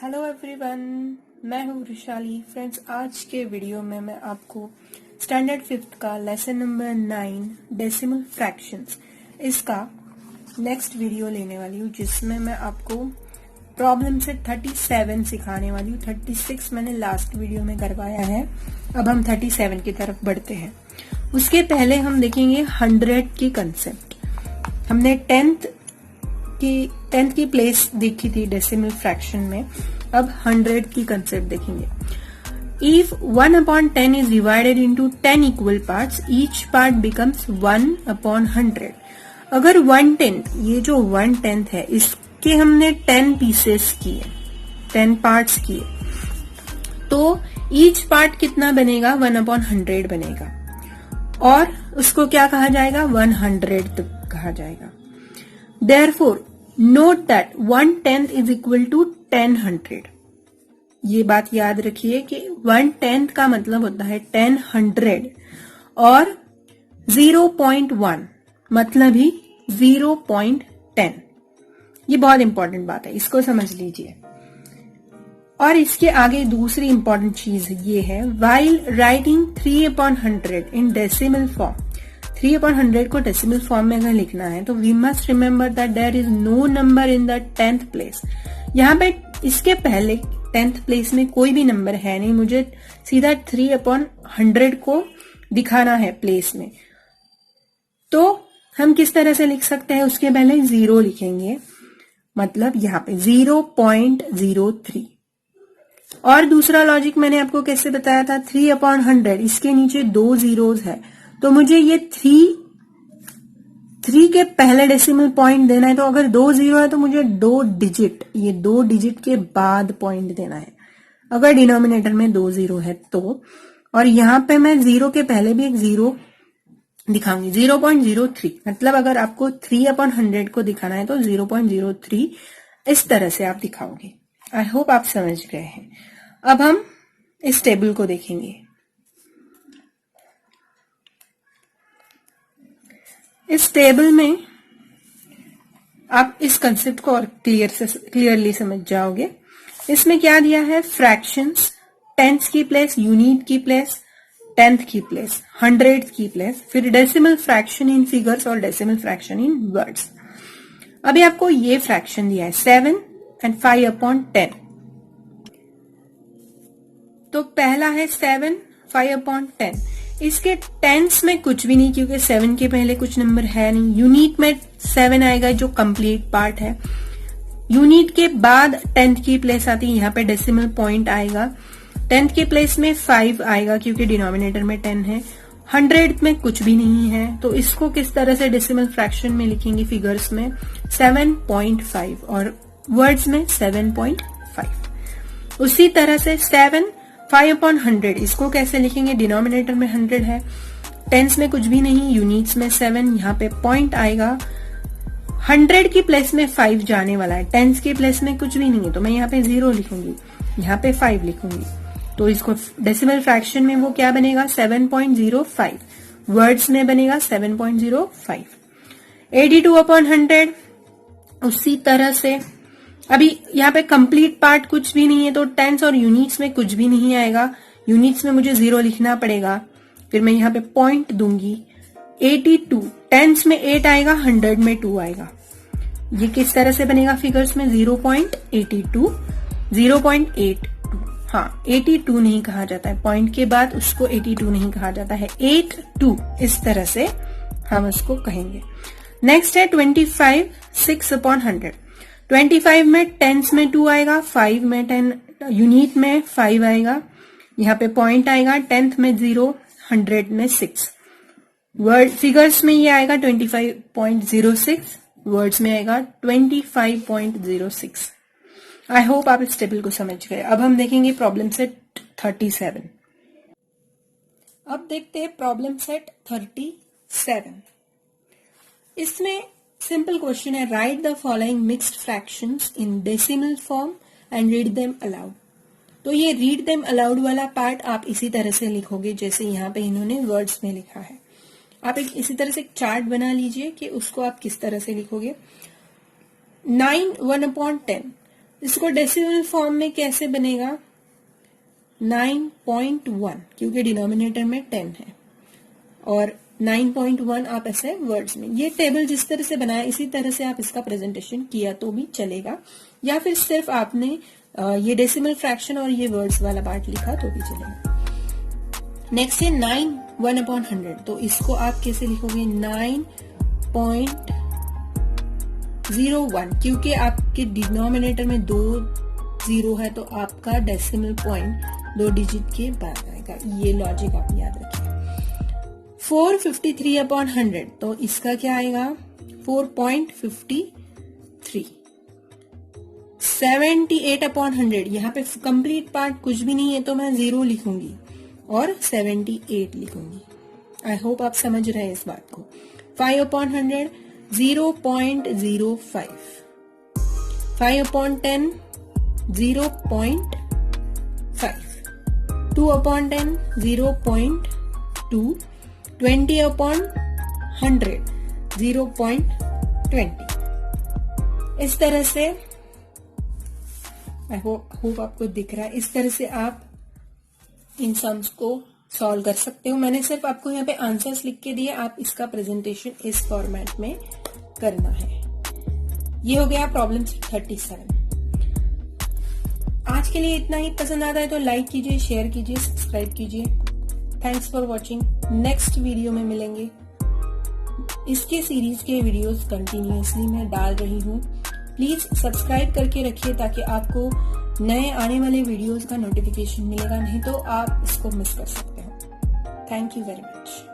Hello everyone, मैं हूँ Vrushali. Friends, आज के वीडियो में मैं आपको स्टैंडर्ड 5th का लेसन नंबर 9 डेसिमल फ्रैक्शंस इसका नेक्स्ट वीडियो लेने वाली हूँ, जिसमें मैं आपको प्रॉब्लम सेट 37 सिखाने वाली हूँ। 36 मैंने लास्ट वीडियो में करवाया है। अब हम 37 की तरफ बढ़ते हैं। उसके पहले हम देखेंगे 100 की कंसेप्ट। हमने 10th की प्लेस देखी थी डेसिमल फ्रैक्शन में। अब 100 की कंसेप्ट देखेंगे। If 1/10 is divided into 10 equal parts, each part becomes 1/100. अगर 1/10, ये जो 1/10 है, इसके हमने 10 पीसेस किए, 10 पार्ट्स किए, तो ईच पार्ट कितना बनेगा? 1/100 बनेगा, और उसको क्या कहा जाएगा? 100 कहा जाएगा। Therefore, note that 1/10 is equal to 10/100. ये बात याद रखिए कि 1/10 का मतलब होता है 10/100, और 0.1 मतलब ही 0.10। ये बहुत इंपॉर्टेंट बात है, इसको समझ लीजिए। और इसके आगे दूसरी इंपॉर्टेंट चीज ये है, while writing 3/100 in decimal form, 3/100 को डेसिमल फॉर्म में अगर लिखना है तो we must remember that there is no number in the 10th place. यहाँ पे इसके पहले 10th प्लेस में कोई भी नंबर है नहीं, मुझे सीधा 3/100 को दिखाना है प्लेस में। तो हम किस तरह से लिख सकते हैं? उसके पहले 0 लिखेंगे, मतलब यहाँ पे 0.03। और दूसरा लॉजिक मैंने आपको कैसे बताया था? 3/100, इसके नीचे 2 जीरोस है, तो मुझे ये 3 के पहले डेसिमल पॉइंट देना है। तो अगर 2 जीरो है तो मुझे 2 डिजिट, ये 2 डिजिट के बाद पॉइंट देना है, अगर डिनोमिनेटर में 2 जीरो है तो। और यहां पे मैं 0 के पहले भी एक 0 दिखाऊंगी, 0.03। मतलब अगर आपको 3/100 को दिखाना है तो 0.03 इस तरह से आप दिखाओगे। आई होप आप समझ गए हैं। अब हम इस टेबल को देखेंगे। इस टेबल में आप इस कंसेप्ट को और क्लियरली समझ जाओगे। इसमें क्या दिया है? फ्रैक्शंस, टेंथ की प्लेस, यूनिट की प्लेस, 10th की प्लेस, 100 की प्लेस, फिर डेसिमल फ्रैक्शन इन फिगर्स और डेसिमल फ्रैक्शन इन वर्ड्स। अभी आपको ये फ्रैक्शन दिया है 7 and 5/10। तो पहला है 7, 5/10। इसके टेंस में कुछ भी नहीं, क्योंकि 7 के पहले कुछ नंबर है नहीं। यूनिट में 7 आएगा, जो कंप्लीट पार्ट है। यूनिट के बाद 10th की प्लेस आती है, यहाँ पे डेसिमल पॉइंट आएगा। 10th की प्लेस में 5 आएगा, क्योंकि डिनोमिनेटर में 10 है। 100 में कुछ भी नहीं है, तो इसको किस तरह से डेसिमल फ्रैक्शन में लिखेंगे? फिगर्स में 7.5 और वर्ड्स में 7.5। उसी तरह से 7, 5/100, इसको कैसे लिखेंगे? डिनोमिनेटर में 100 है, टेंस में कुछ भी नहीं, यूनिट्स में 7, यहाँ पे पॉइंट आएगा। 100 की प्लेस में 5 जाने वाला है, टेंस की प्लेस में कुछ भी नहीं है, तो मैं यहाँ पे 0 लिखूंगी, यहाँ पे 5 लिखूंगी। तो इसको डेसिमल फ्रैक्शन में वो क्या बनेगा? 7.05। वर्ड्स में बनेगा 7.05। 82/100 उसी तरह से। अभी यहाँ पे कंप्लीट पार्ट कुछ भी नहीं है, तो टेंस और यूनिट्स में कुछ भी नहीं आएगा। यूनिट्स में मुझे 0 लिखना पड़ेगा, फिर मैं यहाँ पे पॉइंट दूंगी। 82, टेंस में 8 आएगा, 100 में 2 आएगा। ये किस तरह से बनेगा? फिगर्स में 0.82, 0.82। हाँ, 82 नहीं कहा जाता है, पॉइंट के बाद उसको 82 नहीं कहा जाता है, 82 इस तरह से हम उसको कहेंगे। नेक्स्ट है 25, 6/100। 25 में टेंस में 2 आएगा, 5 में 10, यूनिट में 5 आएगा, यहाँ पे पॉइंट आएगा। 10th में 0, 100 में 6। वर्ड फिगर्स में ये आएगा 25.06, वर्ड्स में आएगा 25.06। आई होप आप इस टेबल को समझ गए। अब हम देखेंगे प्रॉब्लम सेट 37। अब देखते हैं प्रॉब्लम सेट 37। इसमें सिंपल क्वेश्चन है, right the following mixed fractions in decimal form and read them allowed. तो ये रीड देम अलाउड वाला पार्ट आप इसी तरह से लिखोगे जैसे यहाँ पे इन्होंने वर्ड्स में लिखा है। आप इसी तरह से एक चार्ट बना लीजिए कि उसको आप किस तरह से लिखोगे। 9 1/10, इसको डेसिमल फॉर्म में कैसे बनेगा? 9.1, क्योंकि डिनोमिनेटर में 10 है और 9.1 आप ऐसे वर्ड्स में, ये टेबल जिस तरह से बनाया इसी तरह से आप इसका प्रेजेंटेशन किया तो भी चलेगा, या फिर सिर्फ आपने ये डेसिमल फ्रैक्शन और ये वर्ड्स वाला पार्ट लिखा तो भी चलेगा। नेक्स्ट है 9 1/100, तो इसको आप कैसे लिखोगे? 9.01, क्योंकि आपके डिनोमिनेटर में 2 0 है तो आपका डेसिमल पॉइंट 2 डिजिट के बाद आएगा। ये लॉजिक आप याद रखिए। 453/100, तो इसका क्या आएगा? 4.53। 78/100, यहाँ पे कंप्लीट पार्ट कुछ भी नहीं है तो मैं 0 लिखूंगी और 78 लिखूंगी। आई होप आप समझ रहे हैं इस बात को। 5/100 0.05, 5/10 0.5, 2/10 0.2, 20/100 0.20। इस तरह से आई होप आपको दिख रहा है, इस तरह से आप इन सम्स को सॉल्व कर सकते हो। मैंने सिर्फ आपको यहाँ पे आंसर्स लिख के दिए, आप इसका प्रेजेंटेशन इस फॉर्मेट में करना है। ये हो गया प्रॉब्लम 37। आज के लिए इतना ही। पसंद आता है तो लाइक कीजिए, शेयर कीजिए, सब्सक्राइब कीजिए। Thanks for watching. Next video में मिलेंगे। इसके सीरीज के वीडियोस कंटिन्यूअसली मैं डाल रही हूँ। प्लीज सब्सक्राइब करके रखिए ताकि आपको नए आने वाले वीडियोस का नोटिफिकेशन मिलेगा, नहीं तो आप इसको मिस कर सकते हो। Thank you very much.